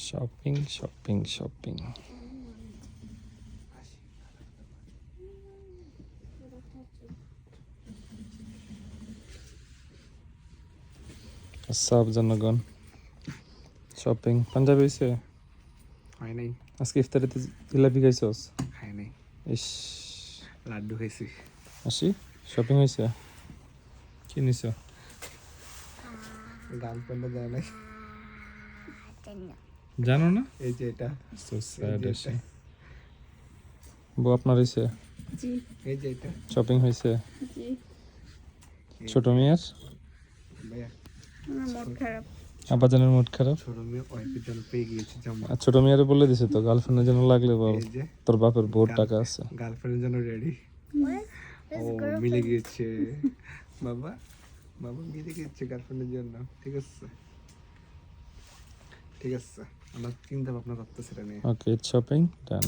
Shopping shopping shopping. সব জনগণ shopping. Panjabi হয়েছে? হয় নাই। আজকে ইফতারিতে জিলাপি খাইছস? খাই নাই। ইস, লাড্ডু খাইছি। আসি শপিং হয়েছে? কি নিছ? গার্লফ্রেন্ডে দেয় নাই। জানো না? এই যে এটা, So sad এই যে আসি। এটা, বউ আপনার হয়েছে? জি এই যে এটা। শপিং হয়েছে? জি। ছোট মেয়ের? ভাইয়া আমার মন খারাপ। আব্বাজানের মুড খারাপ? ছোট মেয়ে ওয়াইফের জন্য পেয়ে গিয়েছে জামা। আর ছোট মেয়েরে বলে দিছে তো গার্লফ্রেন্ডের জন্য লাগলে বল, এই যে তোর বাপের বহুত টাকা আছে। গার্লফ্রেন্ডের জন্য রেডি। ও মিলে গিয়েছে। বাবা বাবা মিলে গিয়েছে গার্লফ্রেন্ডের জন্য। ঠিক আছে ঠিক আছে, আমরা চিন্তা ভাবনা করতেছি এটা নিয়ে। ওকে, শপিং ডান।